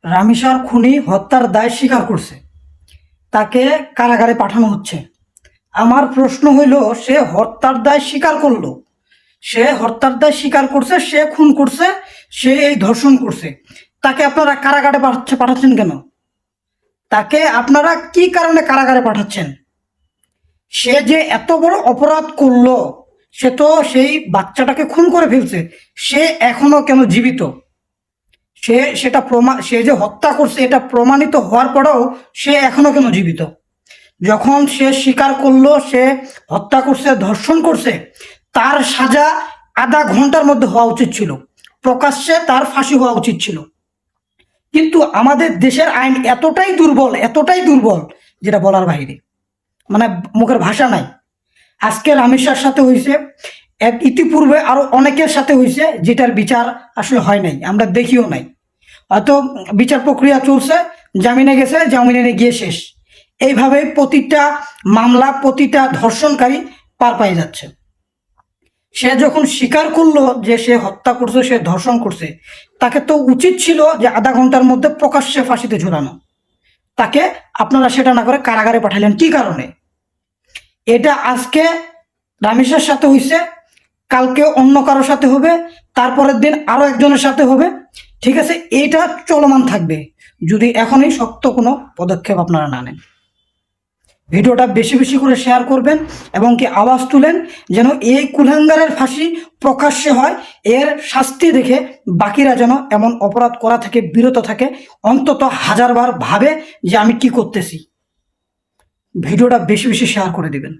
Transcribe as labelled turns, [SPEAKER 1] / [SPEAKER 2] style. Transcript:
[SPEAKER 1] রামিসার খুনি হত্যার দায় স্বীকার করছে, তাকে কারাগারে পাঠানো হচ্ছে। আমার প্রশ্ন হইল, সে হত্যার দায় স্বীকার করলো, সে হত্যার দায় স্বীকার করছে, সে খুন করছে, সে এই ধর্ষণ করছে, তাকে আপনারা কারাগারে পাঠাচ্ছেন কেন? তাকে আপনারা কি কারণে কারাগারে পাঠাচ্ছেন? সে যে এত বড় অপরাধ করলো, সে তো সেই বাচ্চাটাকে খুন করে ফেলছে, সে এখনো কেন জীবিত? সে যে হত্যা করছে এটা প্রমাণিত হওয়ার পরেও সে এখনো কেন জীবিত? যখন সে স্বীকার করলো সে হত্যা করছে, ধর্ষণ করছে, তার সাজা আধা ঘন্টার মধ্যে হওয়া উচিত ছিল, প্রকাশ্যে তার ফাঁসি হওয়া উচিত ছিল। কিন্তু আমাদের দেশের আইন এতটাই দুর্বল, এতটাই দুর্বল, যেটা বলার বাইরে, মানে মুখের ভাষা নাই। আজকে রামেশার সাথে হয়েছে, ইতিপূর্বে আরো অনেকের সাথে হয়েছে, যেটার বিচার আসলে হয় নাই, আমরা দেখিও নাই। হয়তো বিচার প্রক্রিয়া চলছে, জামিনে গেছে, জামিনে গিয়ে শেষ। এইভাবে প্রতিটা মামলা, প্রতিটা ধর্ষণকারী পার পাই যাচ্ছে। সে যখন স্বীকার করলো যে সে হত্যা করছে, সে ধর্ষণ করছে, তাকে তো উচিত ছিল যে আধা ঘন্টার মধ্যে প্রকাশ্যে ফাঁসিতে ঝুলানো। তাকে আপনারা সেটা না করে কারাগারে পাঠালেন কি কারণে? এটা আজকে রামেশের সাথে হয়েছে, কালকে অন্য কারোর সাথে হবে, তারপরের দিন আরো একজনের সাথে হবে। ঠিক আছে, এটা চলমান থাকবে যদি এখনই শক্ত কোনো পদক্ষেপ আপনারা না নেন। ভিডিওটা বেশি বেশি করে শেয়ার করবেন এবং কি আওয়াজ তুলেন, যেন এই কুলাঙ্গারের ফাঁসি প্রকাশ্যে হয়, এর শাস্তি দেখে বাকিরা যেন এমন অপরাধ করা থেকে বিরত থাকে, অন্তত হাজারবার ভাবে যে আমি কি করতেছি। ভিডিওটা বেশি বেশি শেয়ার করে দিবেন।